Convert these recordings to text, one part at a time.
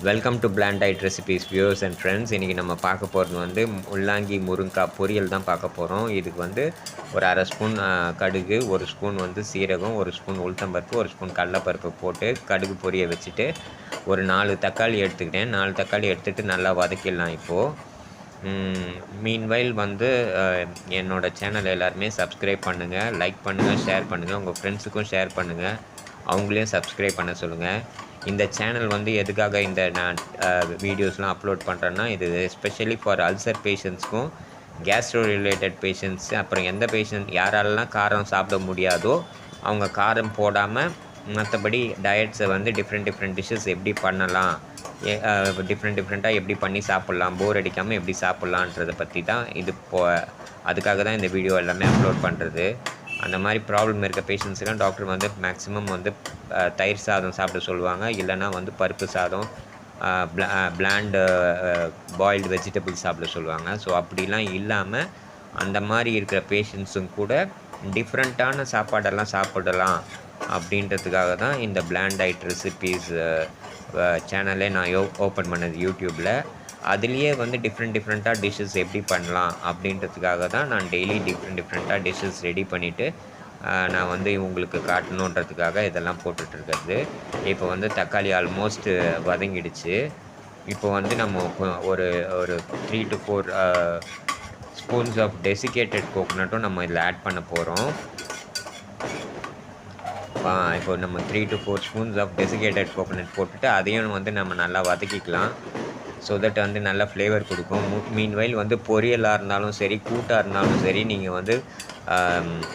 Welcome to plant diet recipes viewers and friends. இன்றைக்கி நம்ம பார்க்க போகிறது வந்து முள்ளங்கி முருங்காய் பொரியல் தான் பார்க்க போகிறோம். இதுக்கு வந்து ஒரு அரை ஸ்பூன் கடுகு, ஒரு ஸ்பூன் வந்து சீரகம், ஒரு ஸ்பூன் உளுத்தம்பருப்பு, ஒரு ஸ்பூன் கடலைப்பருப்பு போட்டு கடுகு பொரிய வச்சுட்டு ஒரு 4 தக்காளி எடுத்துக்கிட்டேன். 4 தக்காளி எடுத்துகிட்டு நல்லா வதக்கிடலாம் இப்போது. மீன்வைல் வந்து என்னோடய சேனல் எல்லாருமே சப்ஸ்கிரைப் பண்ணுங்கள், லைக் பண்ணுங்கள், ஷேர் பண்ணுங்கள், உங்கள் ஃப்ரெண்ட்ஸுக்கும் ஷேர் பண்ணுங்கள், அவங்களையும் சப்ஸ்கிரைப் பண்ண சொல்லுங்கள். இந்த சேனல் வந்து எதுக்காக இந்த நான் வீடியோஸ்லாம் அப்லோட் பண்ணுறேன்னா, இது எஸ்பெஷலி ஃபார் அல்சர் பேஷண்ட்ஸ்க்கும் கேஸ்ட்ரோ ரிலேட்டட் பேஷண்ட்ஸு, அப்புறம் எந்த பேஷண்ட் யாராலலாம் காரம் சாப்பிட முடியாதோ அவங்க காரம் போடாமல் மற்றபடி டயட்ஸை வந்து டிஃப்ரெண்ட் டிஷ்ஷஸ் எப்படி பண்ணலாம், டிஃப்ரெண்ட்டாக எப்படி பண்ணி சாப்பிட்லாம், போர் அடிக்காமல் எப்படி சாப்பிட்லான்றதை பற்றி தான் இது அதுக்காக தான் இந்த வீடியோ எல்லாமே அப்லோட் பண்ணுறது. அந்த மாதிரி ப்ராப்ளம் இருக்க பேஷண்ட்ஸுலாம் டாக்டர் வந்து மேக்ஸிமம் வந்து தயிர் சாதம் சாப்பிட சொல்லுவாங்க, இல்லைனா வந்து பருப்பு சாதம், பிளாண்டு பாயில்டு வெஜிடபிள்ஸ் சாப்பிட சொல்லுவாங்க. ஸோ அப்படிலாம் இல்லாமல் அந்த மாதிரி இருக்கிற பேஷண்ட்ஸும் கூட டிஃப்ரெண்ட்டான சாப்பாடெல்லாம் சாப்பிடலாம் அப்படின்றதுக்காக தான் இந்த பிளாண்ட் டயட் ரெசிபீஸ் சேனலே நான் ஓப்பன் பண்ணது யூடியூப்பில். அதுலேயே வந்து டிஃப்ரெண்ட்டாக டிஷ்ஷஸ் எப்படி பண்ணலாம் அப்படின்றதுக்காக தான் நான் டெய்லி டிஃப்ரெண்ட்டாக டிஷ்ஷஸ் ரெடி பண்ணிவிட்டு நான் வந்து உங்களுக்கு காட்டணுன்றதுக்காக இதெல்லாம் போட்டுட்ருக்கிறது. இப்போ வந்து தக்காளி ஆல்மோஸ்ட் வதங்கிடுச்சு. இப்போ வந்து நம்ம ஒரு ஒரு 3 to 4 ஸ்பூன்ஸ் ஆஃப் டெசிகேட்டட் கோகோனட்டும் நம்ம இதில் ஆட் பண்ண போகிறோம். இப்போ நம்ம 3 to 4 spoons of desiccated coconut போட்டுட்டு அதையும் வந்து நம்ம நல்லா வதக்கிக்கலாம். ஸோ தட் வந்து நல்ல ஃப்ளேவர் கொடுக்கும். மீன்வைல் வந்து பொரியலாக இருந்தாலும் சரி, கூட்டாக இருந்தாலும் சரி, நீங்கள் வந்து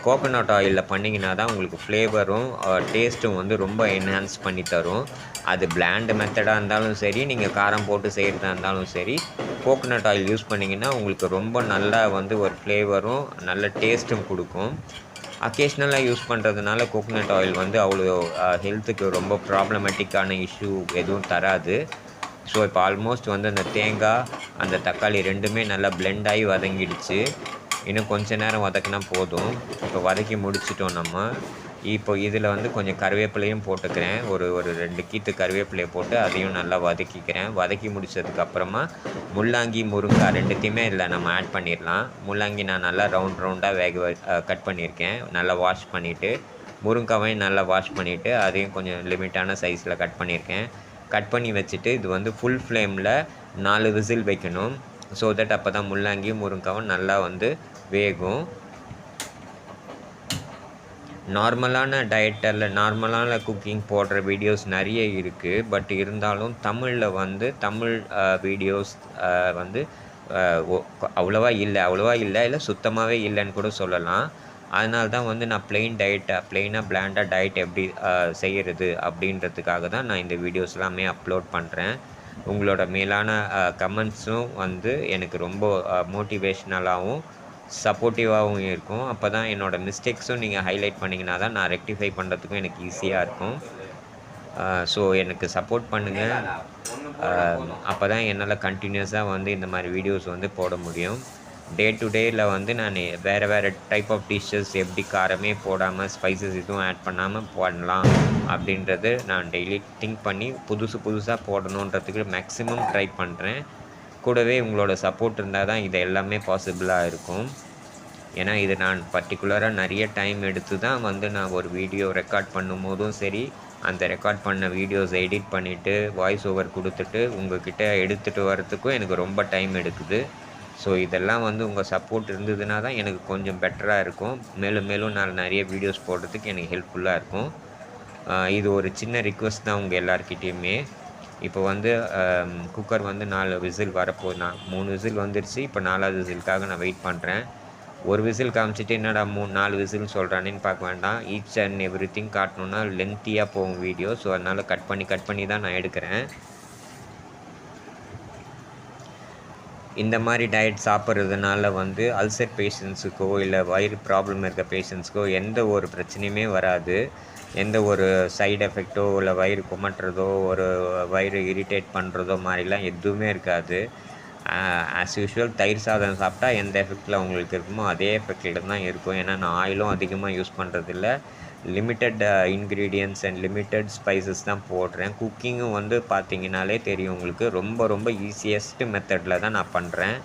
கோகோனட் ஆயிலில் பண்ணிங்கன்னா தான் உங்களுக்கு ஃப்ளேவரும் டேஸ்ட்டும் வந்து ரொம்ப என்ஹான்ஸ் பண்ணி தரும். அது பிளாண்ட் மெத்தடாக இருந்தாலும் சரி, நீங்கள் காரம் போட்டு செய்கிறதா இருந்தாலும் சரி, கோகோனட் ஆயில் யூஸ் பண்ணிங்கன்னா உங்களுக்கு ரொம்ப நல்லா வந்து ஒரு ஃப்ளேவரும் நல்ல டேஸ்ட்டும் கொடுக்கும். அக்கேஷ்னலாக யூஸ் பண்ணுறதுனால கோகோனட் ஆயில் வந்து அவ்வளோ ஹெல்த்துக்கு ரொம்ப ப்ராப்ளமேட்டிக்கான இஷ்யூ எதுவும் தராது. ஸோ இப்போ ஆல்மோஸ்ட் வந்து அந்த தேங்காய், அந்த தக்காளி ரெண்டுமே நல்லா பிளெண்ட் ஆகி வதங்கிடுச்சு. இன்னும் கொஞ்ச நேரம் வதக்கினா போதும். இப்போ வதக்கி முடிச்சிட்டோம் நம்ம. இப்போ இதில் வந்து கொஞ்சம் கருவேப்பிலையும் போட்டுக்கிறேன். ஒரு 2 கீத்து கருவேப்பிலையை போட்டு அதையும் நல்லா வதக்கிக்கிறேன். வதக்கி முடித்ததுக்கப்புறமா முள்ளங்கி, முருங்காய் ரெண்டுத்தையுமே இதில் நம்ம ஆட் பண்ணிடலாம். முள்ளங்கி நான் நல்லா ரவுண்டாக கட் பண்ணியிருக்கேன். நல்லா வாஷ் பண்ணிவிட்டு, முருங்காவையும் நல்லா வாஷ் பண்ணிவிட்டு அதையும் கொஞ்சம் லிமிட்டான சைஸில் கட் பண்ணியிருக்கேன். கட் பண்ணி வச்சுட்டு இது வந்து ஃபுல் ஃப்ளேமில் 4 விசில் வைக்கணும். ஸோ தட் அப்போ தான் முள்ளங்கி முருங்காவும் நல்லா வந்து வேகும். நார்மலான நார்மலான குக்கிங் போடுற வீடியோஸ் நிறைய இருக்குது. பட் இருந்தாலும் தமிழில் வந்து தமிழ் வீடியோஸ் வந்து அவ்வளோவா இல்லை சுத்தமாகவே இல்லைன்னு கூட சொல்லலாம். அதனால தான் வந்து நான் ப்ளெயினாக பிளாண்டாக டயட் எப்படி செய்கிறது அப்படின்றதுக்காக தான் நான் இந்த வீடியோஸ் எல்லாமே அப்லோட் பண்ணுறேன். உங்களோட மேலான கமெண்ட்ஸும் வந்து எனக்கு ரொம்ப மோட்டிவேஷ்னலாகவும் சப்போர்ட்டிவாகவும் இருக்கும். அப்போ தான் என்னோடய மிஸ்டேக்ஸும் நீங்கள் ஹைலைட் பண்ணிங்கன்னா தான் நான் ரெக்டிஃபை பண்ணுறதுக்கும் எனக்கு ஈஸியாக இருக்கும். ஸோ எனக்கு சப்போர்ட் பண்ணுங்கள். அப்போ தான் என்னால் கண்டினியூஸாக வந்து இந்த மாதிரி வீடியோஸ் வந்து போட முடியும். டே டு டேயில் வந்து நான் வேறு டைப் ஆஃப் டிஷ்ஷஸ் எப்படி காரமே போடாமல் ஸ்பைசஸ் எதுவும் ஆட் பண்ணாமல் பண்ணலாம் அப்படின்றது நான் டெய்லி திங்க் பண்ணி புதுசாக போடணுன்றதுக்கு மேக்ஸிமம் ட்ரை பண்ணுறேன். கூடவே உங்களோட சப்போர்ட் இருந்தால் தான் இது எல்லாமே பாசிபிளாக இருக்கும். ஏன்னா இது நான் பர்டிகுலராக நிறைய டைம் எடுத்து தான் வந்து நான் ஒரு வீடியோ ரெக்கார்ட் பண்ணும்போதும் சரி, அந்த ரெக்கார்ட் பண்ண வீடியோஸ் எடிட் பண்ணிவிட்டு வாய்ஸ் ஓவர் கொடுத்துட்டு உங்கள்கிட்ட எடுத்துகிட்டு வரத்துக்கும் எனக்கு ரொம்ப டைம் எடுக்குது. ஸோ இதெல்லாம் வந்து உங்கள் சப்போர்ட் இருந்ததுன்னா தான் எனக்கு கொஞ்சம் பெட்டராக இருக்கும். மேலும் நான் நிறைய வீடியோஸ் போடுறதுக்கு எனக்கு ஹெல்ப்ஃபுல்லாக இருக்கும். இது ஒரு சின்ன ரிக்வெஸ்ட் தான் உங்கள் எல்லாருக்கிட்டேயுமே. இப்போ வந்து குக்கர் வந்து 4 விசில் வரப்போகுது. 3 விசில் வந்துடுச்சு. இப்போ 4வது விசிலுக்காக நான் வெயிட் பண்ணுறேன். ஒரு விசில் காமிச்சிட்டு என்னடா 4 விசில்னு சொல்கிறானேன்னு பார்க்க வேண்டாம். ஈச் அண்ட் எவ்ரிதிங் காட்டணுன்னா லென்த்தியாக போகும் வீடியோ. ஸோ அதனால் கட் பண்ணி தான் நான் எடுக்கிறேன். இந்த மாதிரி டயட் சாப்பிட்றதுனால வந்து அல்சர் பேஷண்ட்ஸுக்கோ இல்லை வயிறு ப்ராப்ளம் இருக்க பேஷண்ட்ஸுக்கோ எந்த ஒரு பிரச்சனையுமே வராது. எந்த ஒரு சைடு எஃபெக்ட்டோ இல்லை வயிறு குமட்டுறதோ ஒரு வயிறு இரிட்டேட் பண்ணுறதோ மாதிரிலாம் எதுவுமே இருக்காது. ஆஸ் யூஷுவல் தயிர் சாதம் சாப்பிட்டா எந்த எஃபெக்டில் உங்களுக்கு இருக்குமோ அதே எஃபெக்டில் தான் இருக்கும். ஏன்னா நான் ஆயிலும் அதிகமாக யூஸ் பண்ணுறதில்ல, limited ingredients and limited spices தான் போடுறேன். குக்கிங்கும் வந்து பார்த்தீங்கனாலே தெரியும் உங்களுக்கு. ரொம்ப ரொம்ப ஈஸியஸ்ட் மெத்தடில் தான் நான் பண்ணுறேன்.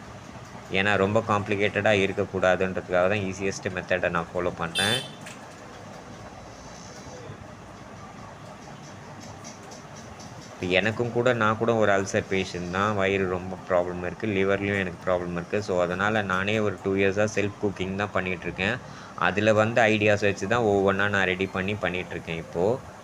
ஏன்னா ரொம்ப காம்ப்ளிகேட்டடாக இருக்கக்கூடாதுன்றதுக்காக தான் ஈஸியஸ்ட் மெத்தடை நான் ஃபாலோ பண்ணுறேன். எனக்கும் கூட நான் கூட ஒரு அல்சர் பேஷண்ட் தான். வயிறு ரொம்ப ப்ராப்ளம் இருக்குது, லிவர்லேயும் எனக்கு ப்ராப்ளம் இருக்குது. ஸோ அதனால் நானே ஒரு 2 இயர்ஸாக செல்ஃப் குக்கிங் தான் பண்ணிகிட்ருக்கேன். அதில் வந்து ஐடியாஸ் வச்சு தான் ஒவ்வொன்றா நான் ரெடி பண்ணிகிட்ருக்கேன் இப்போது.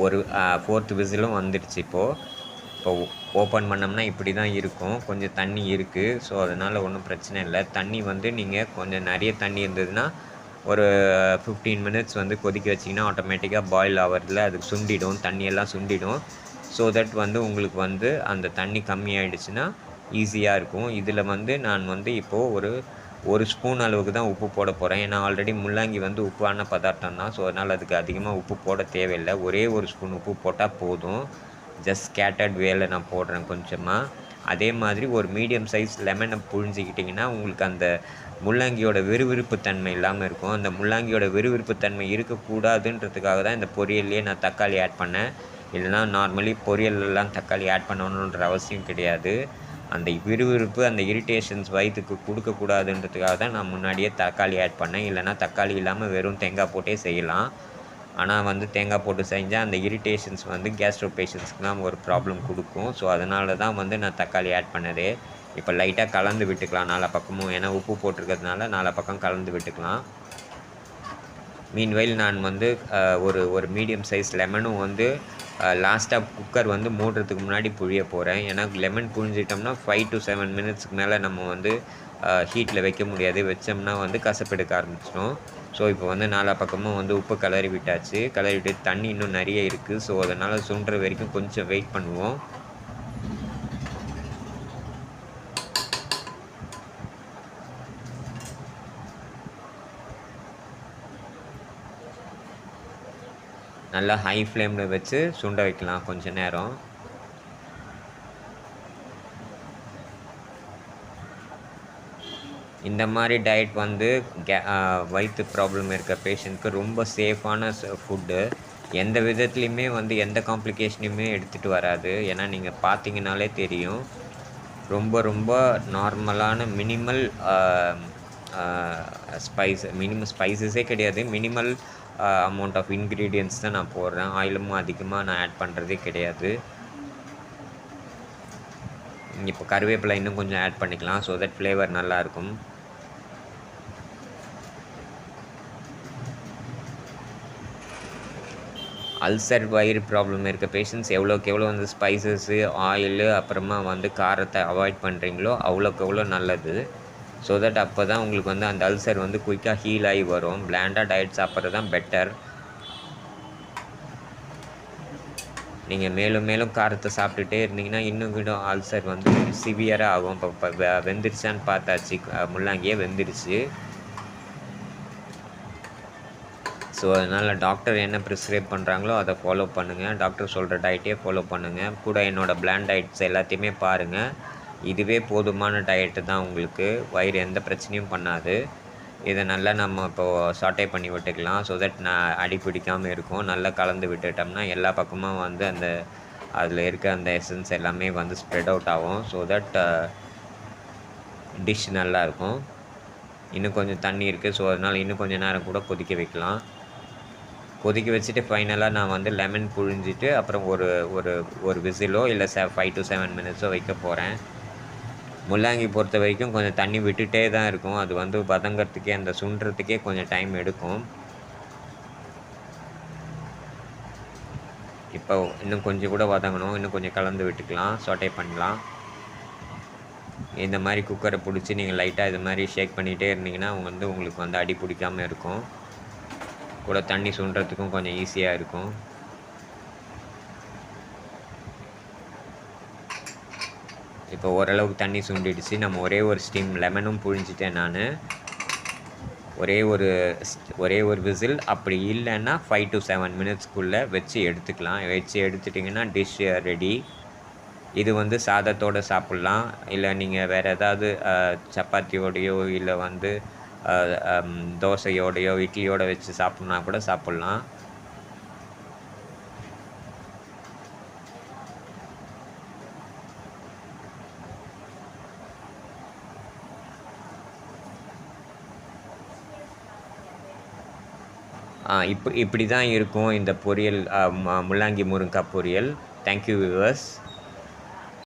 ஒரு 4th விசிலும் வந்துடுச்சு இப்போது. இப்போ ஓப்பன் பண்ணோம்னா இப்படி தான் இருக்கும். கொஞ்சம் தண்ணி இருக்குது. ஸோ அதனால் ஒன்றும் பிரச்சனை இல்லை. தண்ணி வந்து நீங்கள் கொஞ்சம் நிறைய தண்ணி இருந்ததுன்னா ஒரு 15 மினிட்ஸ் வந்து கொதிக்க வச்சிங்கன்னா ஆட்டோமேட்டிக்காக பாயில் ஆகிறதுல அது சுண்டிடும், தண்ணியெல்லாம் சுண்டிடும். ஸோ தட் வந்து உங்களுக்கு வந்து அந்த தண்ணி கம்மியாயிடுச்சுன்னா ஈஸியாக இருக்கும். இதில் வந்து நான் வந்து இப்போது ஒரு ஸ்பூன் அளவுக்கு தான் உப்பு போட போகிறேன். ஏன்னா ஆல்ரெடி முள்ளங்கி வந்து உப்பான பதார்த்தம் தான். ஸோ அதனால் அதுக்கு அதிகமாக உப்பு போட தேவையில்லை. ஒரே ஒரு ஸ்பூன் உப்பு போட்டால் போதும். ஜஸ்ட் ஸ்கேட்டர்ட் வேல நான் போடுறேன் கொஞ்சமாக. அதே மாதிரி ஒரு மீடியம் சைஸ் லெமனை புழிஞ்சிக்கிட்டிங்கன்னா உங்களுக்கு அந்த முள்ளங்கியோட விறுவிறுப்பு தன்மை இல்லாமல் இருக்கும். அந்த முள்ளங்கியோட விறுவிறுப்பு தன்மை இருக்கக்கூடாதுன்றதுக்காக தான் இந்த பொரியல்லையே நான் தக்காளி ஆட் பண்ணேன். இல்லைனா நார்மலி பொரியல்லாம் தக்காளி ஆட் பண்ணணுன்ற அவசியம் கிடையாது. அந்த விறுவிறுப்பு, அந்த இரிட்டேஷன்ஸ் வயிற்றுக்கு கொடுக்கக்கூடாதுன்றதுக்காக தான் நான் முன்னாடியே தக்காளி ஆட் பண்ணேன். இல்லைனா தக்காளி இல்லாமல் வெறும் தேங்காய் போட்டே செய்யலாம். ஆனால் வந்து தேங்காய் போட்டு செஞ்சால் அந்த இரிட்டேஷன்ஸ் வந்து கேஸ்ட்ரோ பேஷண்ட்ஸ்க்குலாம் ஒரு ப்ராப்ளம் கொடுக்கும். ஸோ அதனால தான் வந்து நான் தக்காளி ஆட் பண்ணதே. இப்போ லைட்டாக கலந்து விட்டுக்கலாம் நாலா பக்கமும். ஏன்னா உப்பு போட்டிருக்கிறதுனால நாலா பக்கம் கலந்து விட்டுக்கலாம். மீன்வைல் நான் வந்து ஒரு மீடியம் சைஸ் லெமனும் வந்து லாஸ்ட்டாக குக்கர் வந்து மூடுறதுக்கு முன்னாடி புழிய போகிறேன். ஏன்னா லெமன் புழிஞ்சிட்டோம்னா 5 to 7 மினிட்ஸ்க்கு மேலே நம்ம வந்து ஹீட்டில் வைக்க முடியாது. வச்சோம்னா வந்து கசப்பெடுக்க ஆரம்பிச்சிடும். ஸோ இப்போ வந்து நாலா பக்கமும் வந்து உப்பு கிளறி விட்டாச்சு. கிளறி விட்டு தண்ணி இன்னும் நிறைய இருக்குது. ஸோ அதனால் சுண்டுற வரைக்கும் கொஞ்சம் வெயிட் பண்ணுவோம். நல்லா ஹை ஃப்ளேமில் வச்சு சுண்ட வைக்கலாம் கொஞ்ச நேரம். இந்த மாதிரி டயட் வந்து வயிற்று ப்ராப்ளம் இருக்க பேஷண்ட்க்கு ரொம்ப சேஃபான ஃபுட்டு. எந்த விதத்துலையுமே வந்து எந்த காம்ப்ளிகேஷனையுமே எடுத்துகிட்டு வராது. ஏன்னா நீங்கள் பார்த்தீங்கனாலே தெரியும். ரொம்ப ரொம்ப நார்மலான மினிமல் மினிமம் ஸ்பைசஸே கிடையாது. மினிமல் அமௌண்ட் ஆஃப் இன்க்ரீடியன்ட்ஸ் தான் நான் போடுறேன். ஆயிலும் அதிகமாக நான் ஆட் பண்ணுறதே கிடையாது. இப்போ கருவேப்பிலை இன்னும் கொஞ்சம் ஆட் பண்ணிக்கலாம். ஸோ தட் ஃப்ளேவர் நல்லாயிருக்கும். அல்சர் வயிறு ப்ராப்ளம் இருக்க பேஷண்ட்ஸ் எவ்வளோக்கு எவ்வளோ வந்து ஸ்பைசஸ்ஸு, ஆயிலு, அப்புறமா வந்து காரத்தை அவாய்ட் பண்ணுறீங்களோ அவ்வளோக்கு எவ்வளோ நல்லது. ஸோ தட் அப்போ தான் உங்களுக்கு வந்து அந்த அல்சர் வந்து குயிக்காக ஹீல் ஆகி வரும். பிளாண்டாக டயட் சாப்பிட்றது தான் பெட்டர். நீங்கள் மேலும் மேலும் காரத்தை சாப்பிட்டுட்டே இருந்தீங்கன்னா இன்னும் கூட அல்சர் வந்து சிவியராக ஆகும். இப்போ வெந்துருச்சான்னு பார்த்தாச்சு, முள்ளாங்கியே வெந்துருச்சு. ஸோ அதனால் டாக்டர் என்ன ப்ரிஸ்கிரைப் பண்ணுறாங்களோ அதை ஃபாலோ பண்ணுங்கள். டாக்டர் சொல்கிற டயட்டே ஃபாலோ பண்ணுங்கள். கூட என்னோடய பிளாண்ட் டயட்ஸ் எல்லாத்தையுமே பாருங்கள். இதுவே போதுமான டயட்டு தான் உங்களுக்கு. வயிறு எந்த பிரச்சனையும் பண்ணாது. இதை நல்லா நம்ம இப்போது சாட்டே பண்ணி விட்டுக்கலாம். ஸோ தட் அடி பிடிக்காமல் இருக்கும். நல்லா கலந்து விட்டுட்டோம்னா எல்லா பக்கமும் வந்து அந்த அதில் இருக்க அந்த எசன்ஸ் எல்லாமே வந்து ஸ்ப்ரெட் அவுட் ஆகும். ஸோ தட் டிஷ் நல்லாயிருக்கும். இன்னும் கொஞ்சம் தண்ணி இருக்குது. ஸோ அதனால் இன்னும் கொஞ்சம் நேரம் கூட கொதிக்க வைக்கலாம். கொதிக்க வச்சுட்டு ஃபைனலாக நான் வந்து லெமன் புழிஞ்சிட்டு அப்புறம் ஒரு விசிலோ இல்லை 5 to 7 மினிட்ஸோ வைக்க போகிறேன். முள்ளாங்கி பொறுத்த வரைக்கும் கொஞ்சம் தண்ணி விட்டுட்டே தான் இருக்கும். அது வந்து வதங்கிறதுக்கே, அந்த சுண்டுறதுக்கே கொஞ்சம் டைம் எடுக்கும். இப்போ இன்னும் கொஞ்சம் கூட வதங்கணும். இன்னும் கொஞ்சம் கலந்து விட்டுக்கலாம். சாட்டே பண்ணலாம். இந்த மாதிரி குக்கரை பிடிச்சி நீங்கள் லைட்டாக இது மாதிரி ஷேக் பண்ணிகிட்டே இருந்தீங்கன்னா உங்களுக்கு வந்து அடி பிடிக்காமல் இருக்கும். கூட தண்ணி சுண்டுறதுக்கும் கொஞ்சம் ஈஸியாக இருக்கும். இப்போ ஓரளவுக்கு தண்ணி சுண்டிடுச்சு. நம்ம ஒரே ஒரு ஸ்டீம் லெமனும் புழிஞ்சிட்டேன் நான். ஒரே ஒரு விசில். அப்படி இல்லைன்னா 5 to 7 மினிட்ஸ்க்குள்ளே வச்சு எடுத்துக்கலாம். வச்சு எடுத்துட்டிங்கன்னா டிஷ் ரெடி. இது வந்து சாதத்தோடு சாப்பிட்லாம். இல்லை நீங்கள் வேறு ஏதாவது சப்பாத்தியோடையோ இல்லை வந்து தோசையோடையோ இட்லியோட வச்சு சாப்பிட்ணுன்னா கூட சாப்பிட்லாம். இப்படி தான் இருக்கும் இந்த பொரியல், முள்ளங்கி முருங்கக்காய் பொரியல். Thank you viewers.